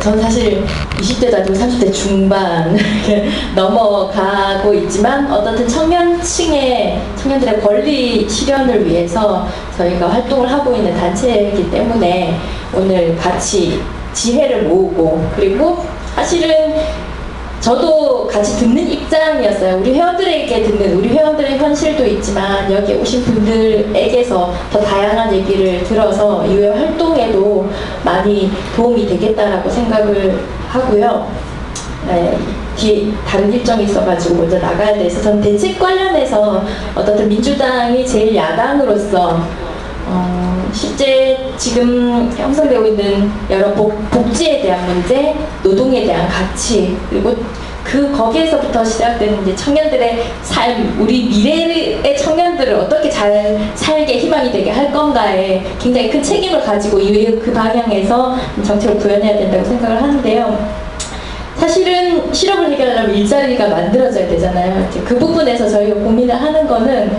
전 사실 20대도 아니고 30대 중반 넘어가고 있지만 어떻든 청년들의 권리 실현을 위해서 저희가 활동을 하고 있는 단체이기 때문에 오늘 같이 지혜를 모으고, 그리고 사실은 저도 같이 듣는 입장이었어요. 우리 회원들에게 듣는, 우리 회원들의 현실도 있지만 여기 오신 분들에게서 더 다양한 얘기를 들어서 이후의 활동에도 많이 도움이 되겠다라고 생각을 하고요. 뒤에 다른 일정이 있어가지고 먼저 나가야 돼서, 저는 대책 관련해서 어떻든 민주당이 제일 야당으로서 실제 지금 형성되고 있는 여러 복지에 대한 문제, 노동에 대한 가치, 그리고 거기에서부터 시작되는 이제 청년들의 삶, 우리 미래의 청년들을 어떻게 잘 살게, 희망이 되게 할 건가에 굉장히 큰 책임을 가지고 이후에 그 방향에서 정책을 구현해야 된다고 생각을 하는데요. 사실은 실업을 해결하려면 일자리가 만들어져야 되잖아요. 이제 그 부분에서 저희가 고민을 하는 거는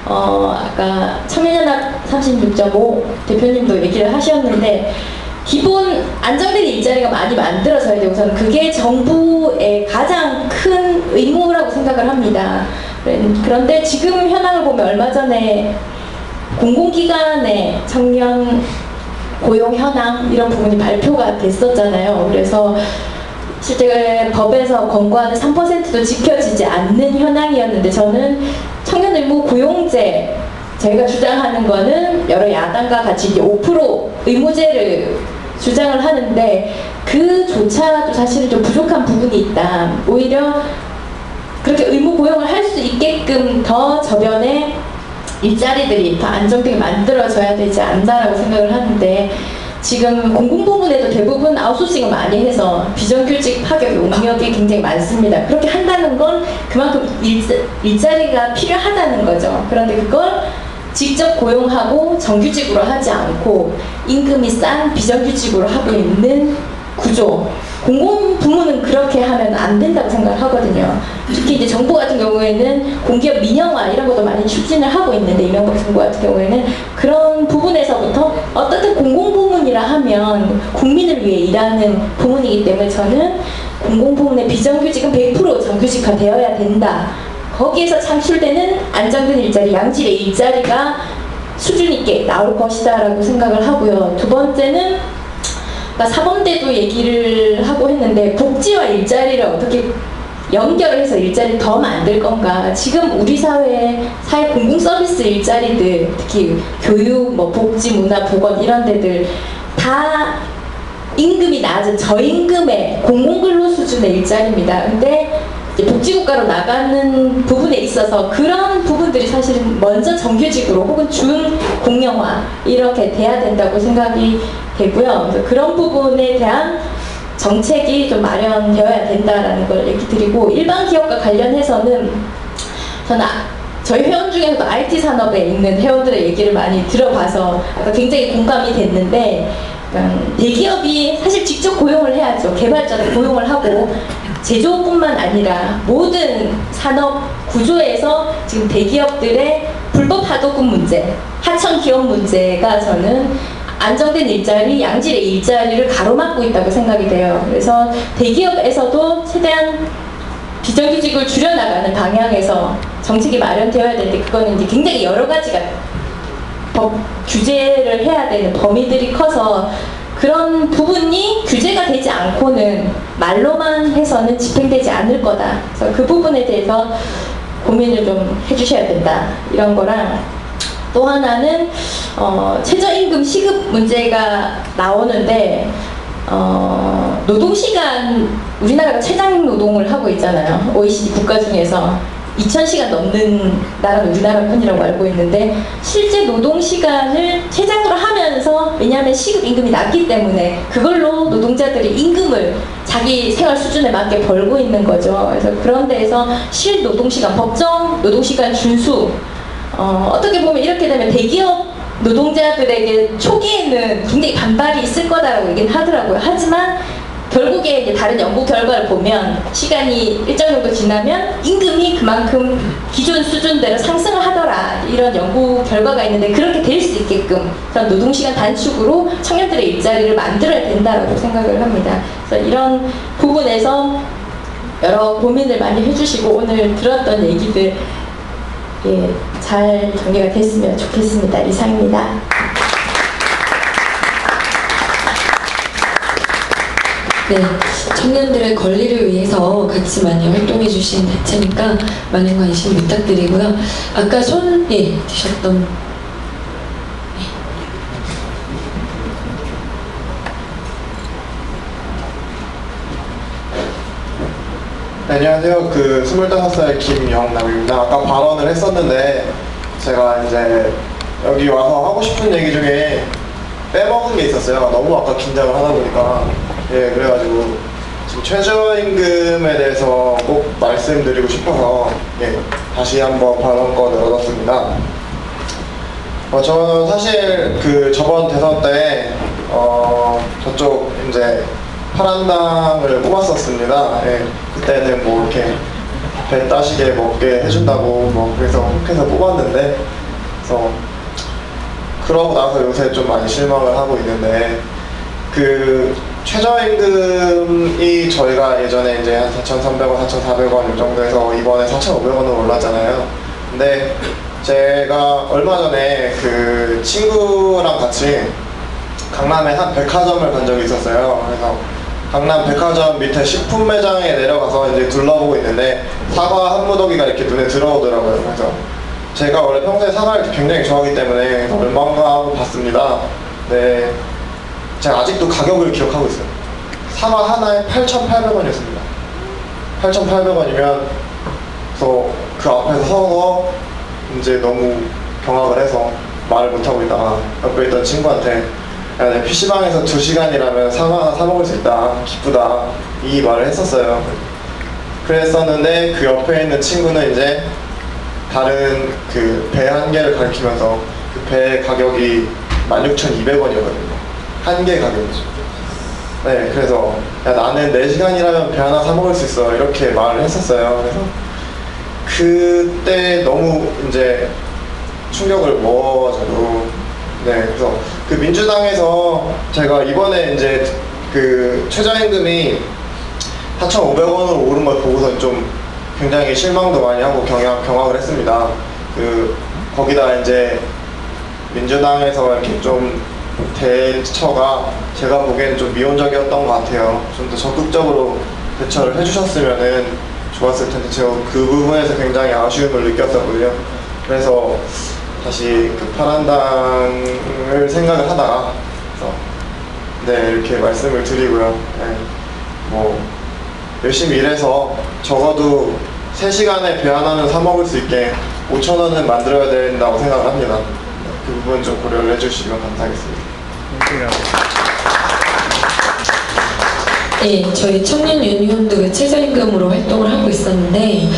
아까 청년연합 36.5 대표님도 얘기를 하셨는데, 기본 안정된 일자리가 많이 만들어져야 되고, 저는 그게 정부의 가장 큰 의무라고 생각을 합니다. 그런데 지금 현황을 보면 얼마 전에 공공기관의 청년 고용 현황 이런 부분이 발표가 됐었잖아요. 그래서 실제 법에서 권고하는 3%도 지켜지지 않는 현황이었는데, 저는 청년 의무 고용제, 저희가 주장하는 거는 여러 야당과 같이 이제 5% 의무제를 주장을 하는데, 그조차도 사실은 좀 부족한 부분이 있다. 오히려 그렇게 의무 고용을 할 수 있게끔 더 저변에 일자리들이 더 안정되게 만들어져야 되지 않나라고 생각을 하는데, 지금 공공부문에도 대부분 아웃소싱을 많이 해서 비정규직 파격 용역이 굉장히 많습니다. 그렇게 한다는 건 그만큼 일자리가 필요하다는 거죠. 그런데 그걸 직접 고용하고 정규직으로 하지 않고 임금이 싼 비정규직으로 하고 있는 구조, 공공부문은 그렇게 하면 안 된다고 생각을 하거든요. 특히 이제 정부 같은 경우에는 공기업 민영화 이런 것도 많이 추진을 하고 있는데, 이명박 정부 같은 경우에는 그런 부분에서부터 어떻든 공공부문이라 하면 국민을 위해 일하는 부문이기 때문에, 저는 공공부문의 비정규직은 100% 정규직화 되어야 된다. 거기에서 창출되는 안정된 일자리, 양질의 일자리가 수준 있게 나올 것이다 라고 생각을 하고요. 두 번째는 사범대도 얘기를 하고 했는데, 복지와 일자리를 어떻게 연결을 해서 일자리를 더 만들 건가. 지금 우리 사회 공공 서비스 일자리들, 특히 교육, 복지, 문화, 보건 이런 데들 다 임금이 낮은 저임금의 공공근로 수준의 일자리입니다. 근데 복지국가로 나가는 부분에 있어서 그런 부분들이 사실은 먼저 정규직으로 혹은 준공영화 이렇게 돼야 된다고 생각이 되고요. 그래서 그런 부분에 대한 정책이 좀 마련되어야 된다라는 걸 얘기 드리고, 일반 기업과 관련해서는 저는 저희 회원 중에서도 IT 산업에 있는 회원들의 얘기를 많이 들어봐서 굉장히 공감이 됐는데, 대기업이 사실 직접 고용을 해야죠. 개발자도 고용을 하고, 제조업뿐만 아니라 모든 산업 구조에서 지금 대기업들의 불법 하도급 문제, 하청 기업 문제가 저는 안정된 일자리, 양질의 일자리를 가로막고 있다고 생각이 돼요. 그래서 대기업에서도 최대한 비정규직을 줄여나가는 방향에서 정책이 마련되어야 되는데, 그거는 이제 굉장히 여러 가지가 법 규제를 해야 되는 범위들이 커서 그런 부분이 규제가 되지 않고는 말로만 해서는 집행되지 않을 거다. 그래서 그 부분에 대해서 고민을 좀 해주셔야 된다. 이런 거랑, 또 하나는 최저임금 시급 문제가 나오는데, 노동시간, 우리나라가 최장 노동을 하고 있잖아요. OECD 국가 중에서 2000시간 넘는 나라는 우리나라뿐이라고 알고 있는데, 실제 노동시간을 최장으로 하면서, 왜냐하면 시급 임금이 낮기 때문에 그걸로 노동자들이 임금을 자기 생활 수준에 맞게 벌고 있는 거죠. 그래서 그런 데에서 실노동시간, 법정 노동시간 준수, 어떻게 보면 이렇게 되면 대기업 노동자들에게 초기에는 굉장히 반발이 있을 거다라고 얘기는 하더라고요. 하지만 결국에 이제 다른 연구 결과를 보면 시간이 일정 정도 지나면 임금이 그만큼 기존 수준대로 상승을 하더라, 이런 연구 결과가 있는데, 그렇게 될 수 있게끔 그런 노동시간 단축으로 청년들의 일자리를 만들어야 된다고 생각을 합니다. 그래서 이런 부분에서 여러 고민을 많이 해주시고 오늘 들었던 얘기들 잘 정리가 됐으면 좋겠습니다. 이상입니다. 네, 청년들의 권리를 위해서 같이 많이 활동해 주신 대체니까 많은 관심 부탁드리고요. 아까 손에 드셨던 네, 안녕하세요. 25살 김영남입니다. 아까 발언을 했었는데 제가 이제 여기 와서 하고 싶은 얘기 중에 빼먹은 게 있었어요. 너무 아까 긴장을 하다 보니까. 그래가지고 지금 최저임금에 대해서 꼭 말씀드리고 싶어서 다시 한번 발언권을 얻었습니다. 저는 사실 저번 대선 때 저쪽 이제 파란당을 뽑았었습니다. 그때는 뭐 이렇게 배 따시게 먹게 해준다고 그래서 혹해서 뽑았는데, 그래서 그러고 나서 요새 좀 많이 실망을 하고 있는데, 최저임금이 저희가 예전에 이제 한 4,300원, 4,400원 이 정도에서 이번에 4,500원으로 올랐잖아요. 근데 제가 얼마 전에 친구랑 같이 강남에 한 백화점을 간 적이 있었어요. 그래서 강남 백화점 밑에 식품 매장에 내려가서 이제 둘러보고 있는데 사과 한 무더기가 이렇게 눈에 들어오더라고요. 그래서 제가 원래 평소에 사과를 굉장히 좋아하기 때문에 얼마인가 하고 봤습니다. 네, 제가 아직도 가격을 기억하고 있어요. 사과 하나에 8,800원이었습니다. 8,800원이면 그래서 그 앞에서 서서 이제 너무 경악을 해서 말을 못하고 있다가 옆에 있던 친구한테, 야, 내 PC방에서 2시간이라면 사과 하나 사 먹을 수 있다, 기쁘다, 이 말을 했었어요. 그랬었는데 그 옆에 있는 친구는 이제 다른 배 한 개를 가리키면서 그 배 가격이 16,200원이었거든요. 한 개 가격이죠. 네, 그래서 야, 나는 4시간이라면 배 하나 사 먹을 수 있어, 이렇게 말을 했었어요. 그래서 그때 너무 이제 충격을 먹어가지고, 그래서 민주당에서 제가 이번에 이제 최저임금이 4,500원으로 오른 걸 보고서 좀 굉장히 실망도 많이 하고 경악을 했습니다. 거기다 이제 민주당에서 이렇게 좀 대처가 제가 보기엔 좀 미온적이었던 것 같아요. 좀 더 적극적으로 대처를 해주셨으면은 좋았을 텐데 제가 그 부분에서 굉장히 아쉬움을 느꼈었거든요. 그래서 다시 파란당을 생각을 하다가 이렇게 말씀을 드리고요. 열심히 일해서 적어도 3시간에 배 하나는 사 먹을 수 있게 5,000원은 만들어야 된다고 생각을 합니다. 그 부분 좀 고려를 해주시면 감사하겠습니다. 네, 저희 청년유니온도 최저임금으로 활동을 하고 있었는데,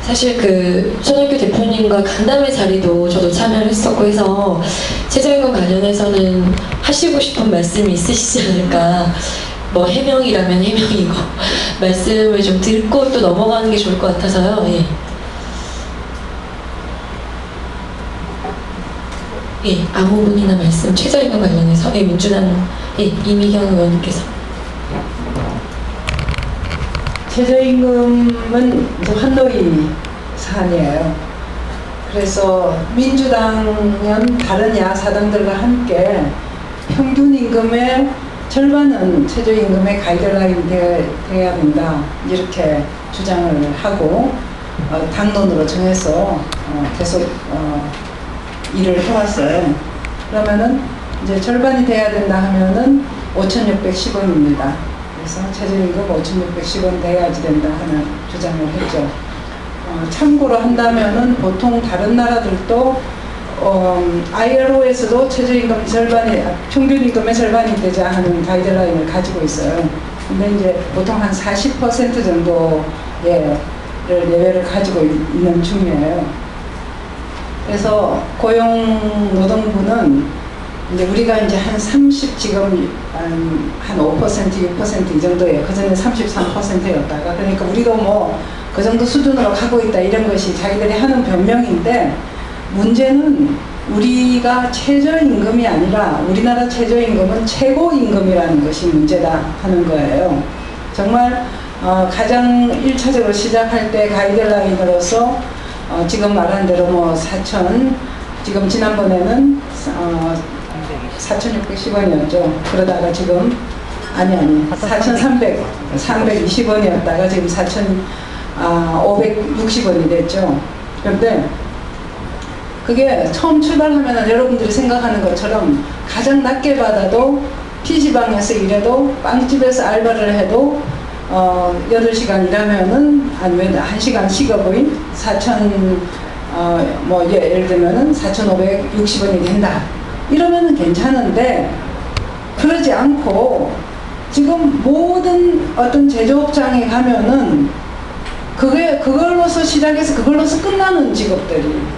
사실 손학규 대표님과 간담회 자리도 저도 참여를 했었고 해서 최저임금 관련해서는 하시고 싶은 말씀이 있으시지 않을까, 해명이라면 해명이고 말씀을 좀 듣고 또 넘어가는 게 좋을 것 같아서요. 아무 분이나 말씀, 최저임금 관련해서 민주당 이미경 의원님께서. 최저임금은 이제 환노위 사안이에요. 그래서 민주당은 다른 야사당들과 함께 평균 임금의 절반은 최저임금의 가이드라인이 되어야 된다, 이렇게 주장을 하고 당론으로 정해서 계속 일을 해왔어요. 그러면은 이제 절반이 돼야 된다 하면은 5,610원입니다. 그래서 최저임금 5,610원 돼야지 된다 하는 주장을 했죠. 참고로 한다면은 보통 다른 나라들도 ILO에서도 최저임금 절반이, 평균임금의 절반이 되자 하는 가이드라인을 가지고 있어요. 근데 이제 보통 한 40% 정도의 예외를 가지고 있는 중이에요. 그래서 고용노동부는 이제 우리가 이제 한 30 지금 한 5%, 6% 이 정도예요. 그 전에 33%였다가 그러니까 우리도 뭐 그 정도 수준으로 가고 있다 이런 것이 자기들이 하는 변명인데 문제는 우리가 최저임금이 아니라 우리나라 최저임금은 최고임금이라는 것이 문제다 하는 거예요. 정말 가장 1차적으로 시작할 때 가이드라인으로서 지금 말한 대로 뭐 4천 지금 지난번에는 4,610원이었죠. 그러다가 지금 아니 4,320원이었다가 지금 4,560원이 됐죠. 그런데 그게 처음 출발하면 여러분들이 생각하는 것처럼 가장 낮게 받아도 PC방에서 일해도 빵집에서 알바를 해도 8시간 일하면은 아니면 1시간 식업의 4,000 뭐 예를 들면은 4,560원이 된다. 이러면은 괜찮은데 그러지 않고 지금 모든 어떤 제조업장에 가면은 그걸로서 시작해서 그걸로서 끝나는 직업들이